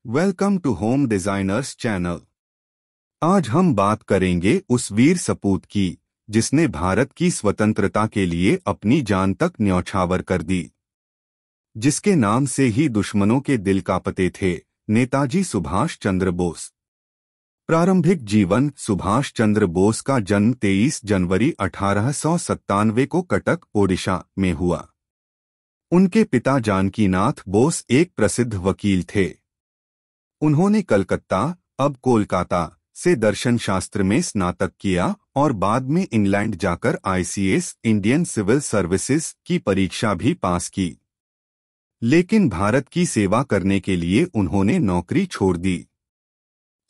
Welcome to home designers channel. आज हम बात करेंगे उस वीर सपूत की जिसने भारत की स्वतंत्रता के लिए अपनी जान तक न्यौछावर कर दी, जिसके नाम से ही दुश्मनों के दिल कांपते थे। नेताजी सुभाष चंद्र बोस। प्रारंभिक जीवन। सुभाष चंद्र बोस का जन्म 23 जनवरी 1897 को कटक, ओडिशा में हुआ। उनके पिता जानकीनाथ बोस एक प्रसिद्ध वकील थे। उन्होंने कलकत्ता, अब कोलकाता, से दर्शन शास्त्र में स्नातक किया और बाद में इंग्लैंड जाकर आईसीएस इंडियन सिविल सर्विसेज की परीक्षा भी पास की। लेकिन भारत की सेवा करने के लिए उन्होंने नौकरी छोड़ दी।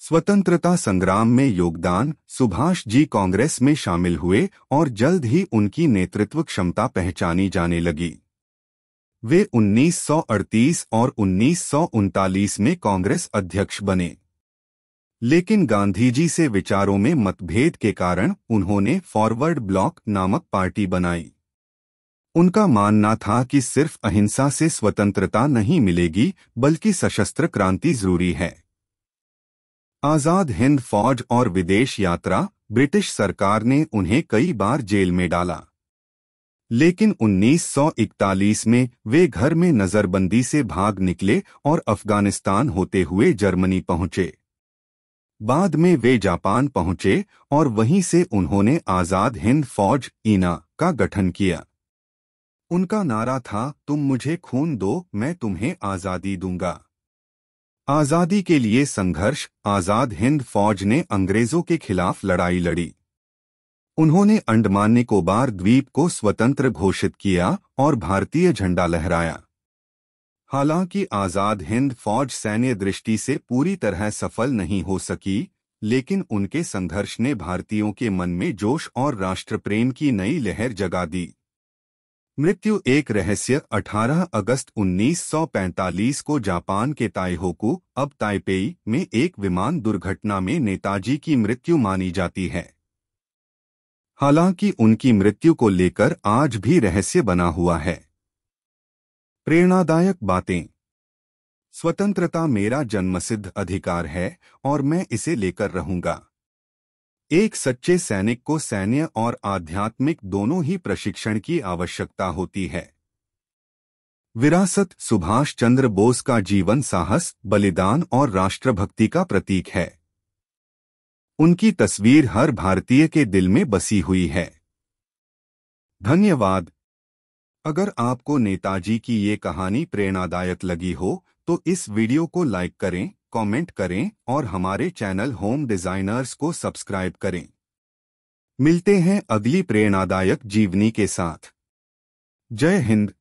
स्वतंत्रता संग्राम में योगदान। सुभाष जी कांग्रेस में शामिल हुए और जल्द ही उनकी नेतृत्व क्षमता पहचानी जाने लगी। वे 1938 और 1939 में कांग्रेस अध्यक्ष बने, लेकिन गांधीजी से विचारों में मतभेद के कारण उन्होंने फॉरवर्ड ब्लॉक नामक पार्टी बनाई। उनका मानना था कि सिर्फ अहिंसा से स्वतंत्रता नहीं मिलेगी, बल्कि सशस्त्र क्रांति जरूरी है। आजाद हिंद फौज और विदेश यात्रा। ब्रिटिश सरकार ने उन्हें कई बार जेल में डाला, लेकिन 1941 में वे घर में नजरबंदी से भाग निकले और अफगानिस्तान होते हुए जर्मनी पहुंचे। बाद में वे जापान पहुंचे और वहीं से उन्होंने आजाद हिंद फौज ईना का गठन किया। उनका नारा था, तुम मुझे खून दो, मैं तुम्हें आजादी दूंगा। आजादी के लिए संघर्ष। आजाद हिंद फौज ने अंग्रेजों के खिलाफ लड़ाई लड़ी। उन्होंने अंडमान निकोबार द्वीप को स्वतंत्र घोषित किया और भारतीय झंडा लहराया। हालांकि आजाद हिंद फौज सैन्य दृष्टि से पूरी तरह सफल नहीं हो सकी, लेकिन उनके संघर्ष ने भारतीयों के मन में जोश और राष्ट्रप्रेम की नई लहर जगा दी। मृत्यु एक रहस्य। 18 अगस्त 1945 को जापान के ताइहोकू, अब ताइपेई, में एक विमान दुर्घटना में नेताजी की मृत्यु मानी जाती है। हालांकि उनकी मृत्यु को लेकर आज भी रहस्य बना हुआ है। प्रेरणादायक बातें। स्वतंत्रता मेरा जन्मसिद्ध अधिकार है और मैं इसे लेकर रहूंगा। एक सच्चे सैनिक को सैन्य और आध्यात्मिक दोनों ही प्रशिक्षण की आवश्यकता होती है। विरासत। सुभाष चंद्र बोस का जीवन साहस, बलिदान और राष्ट्रभक्ति का प्रतीक है। उनकी तस्वीर हर भारतीय के दिल में बसी हुई है। धन्यवाद। अगर आपको नेताजी की ये कहानी प्रेरणादायक लगी हो तो इस वीडियो को लाइक करें, कमेंट करें और हमारे चैनल होम डिजाइनर्स को सब्सक्राइब करें। मिलते हैं अगली प्रेरणादायक जीवनी के साथ। जय हिंद।